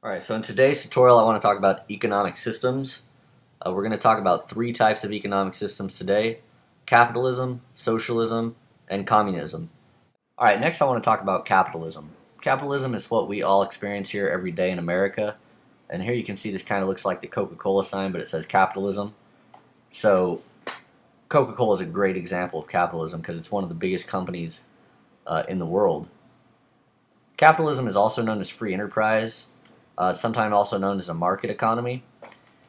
Alright, so in today's tutorial I want to talk about economic systems. We're going to talk about three types of economic systems today: capitalism, socialism, and communism. Alright, next I want to talk about capitalism. Capitalism is what we all experience here every day in America. And here you can see this kind of looks like the Coca-Cola sign, but it says capitalism. So Coca-Cola is a great example of capitalism because it's one of the biggest companies in the world. Capitalism is also known as free enterprise. It's sometimes also known as a market economy,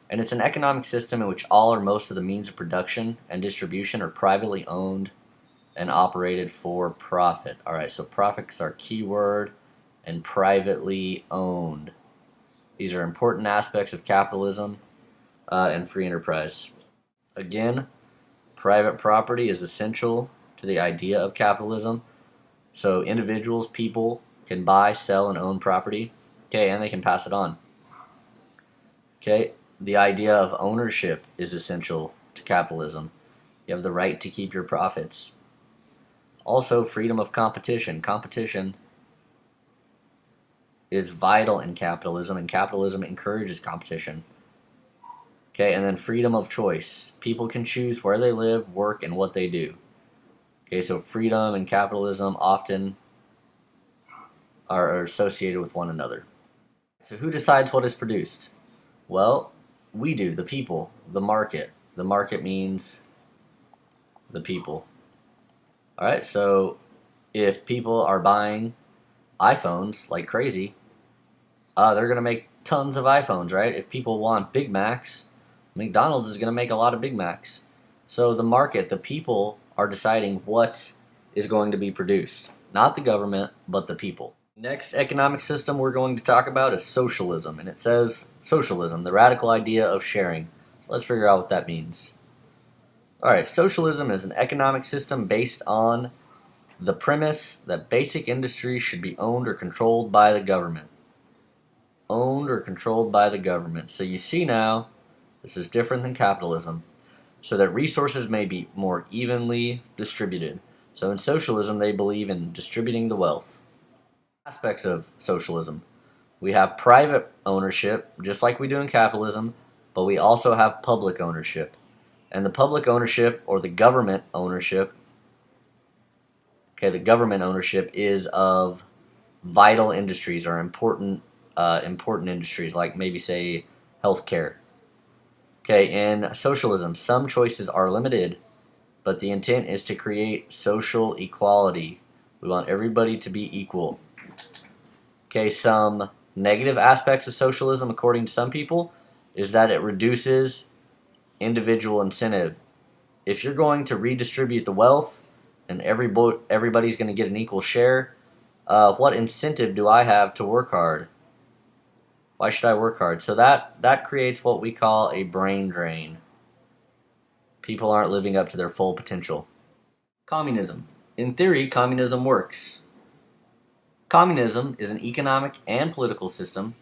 and it's an economic system in which all or most of the means of production and distribution are privately owned and operated for profit. Alright, so profits are key word, and privately owned. These are important aspects of capitalism and free enterprise. Again, private property is essential to the idea of capitalism. So individuals, people, can buy, sell, and own property. Okay, and they can pass it on. Okay, the idea of ownership is essential to capitalism. You have the right to keep your profits. Also, freedom of competition. Competition is vital in capitalism, and capitalism encourages competition. Okay, and then freedom of choice. People can choose where they live, work, and what they do. Okay, so freedom and capitalism often are associated with one another. So who decides what is produced? Well, we do, the people, the market. The market means the people. Alright, so if people are buying iPhones like crazy, they're going to make tons of iPhones, right? If people want Big Macs, McDonald's is going to make a lot of Big Macs. So the market, the people, are deciding what is going to be produced. Not the government, but the people. Next economic system we're going to talk about is socialism, and it says socialism, the radical idea of sharing. So let's figure out what that means. Alright, socialism is an economic system based on the premise that basic industries should be owned or controlled by the government. Owned or controlled by the government. So you see now, this is different than capitalism, so that resources may be more evenly distributed. So in socialism, they believe in distributing the wealth. Aspects of socialism. We have private ownership, just like we do in capitalism, but we also have public ownership. And the public ownership, or the government ownership, okay, the government ownership is of vital industries or important industries, like maybe say healthcare. Okay, in socialism, some choices are limited, but the intent is to create social equality. We want everybody to be equal. Okay, some negative aspects of socialism, according to some people, is that it reduces individual incentive. If you're going to redistribute the wealth and everybody's going to get an equal share, what incentive do I have to work hard? Why should I work hard? So that creates what we call a brain drain. People aren't living up to their full potential. Communism. In theory, communism works. Communism is an economic and political system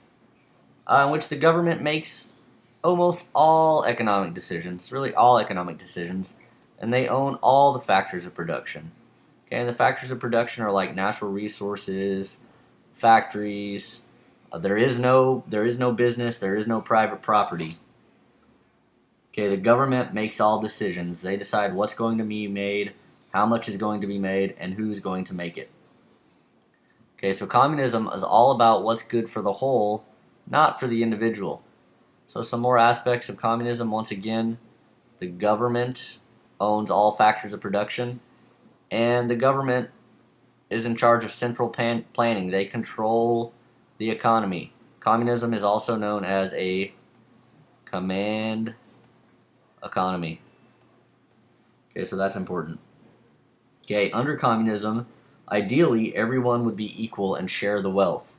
in which the government makes almost all economic decisions, really all economic decisions, and they own all the factors of production. Okay, and the factors of production are like natural resources, factories. There is no business, there is no private property. Okay, the government makes all decisions. They decide what's going to be made, how much is going to be made, and who's going to make it. Okay, so communism is all about what's good for the whole, not for the individual. So some more aspects of communism. Once again, the government owns all factors of production, and the government is in charge of central planning. They control the economy. Communism is also known as a command economy. Okay, so that's important. Okay, under communism, ideally, everyone would be equal and share the wealth.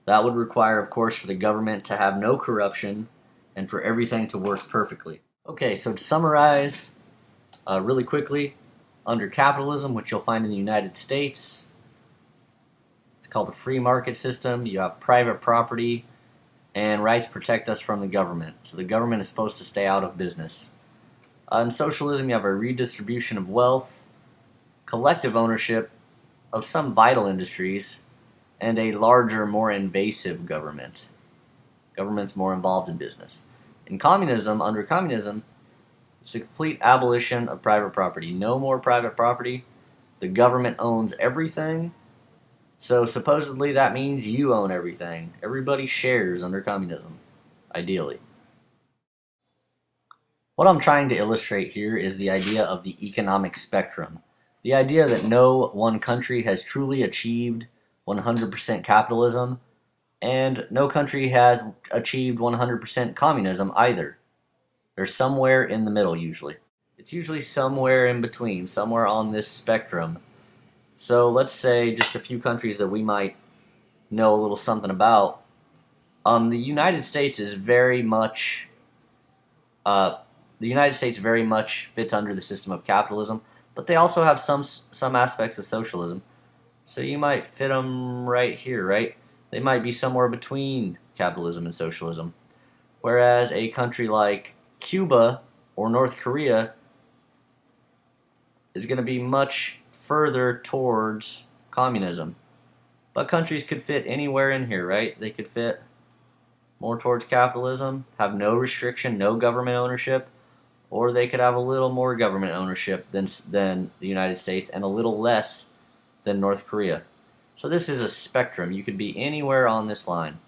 That would require, of course, for the government to have no corruption and for everything to work perfectly. Okay, so to summarize really quickly, under capitalism, which you'll find in the United States, it's called a free market system. You have private property, and rights protect us from the government. So the government is supposed to stay out of business. In socialism, you have a redistribution of wealth, collective ownership of some vital industries, and a larger, more invasive government. Government's more involved in business. In communism, under communism, it's a complete abolition of private property. No more private property. The government owns everything. So supposedly that means you own everything. Everybody shares under communism, ideally. What I'm trying to illustrate here is the idea of the economic spectrum. The idea that no one country has truly achieved 100% capitalism, and no country has achieved 100% communism either. They're somewhere in the middle usually. It's usually somewhere in between, somewhere on this spectrum. So let's say just a few countries that we might know a little something about. The United States is very much the United States very much fits under the system of capitalism, but they also have some aspects of socialism. So you might fit them right here, right? They might be somewhere between capitalism and socialism. Whereas a country like Cuba or North Korea is going to be much further towards communism. But countries could fit anywhere in here, right? They could fit more towards capitalism, have no restriction, no government ownership, or they could have a little more government ownership than the United States and a little less than North Korea. So this is a spectrum. You could be anywhere on this line.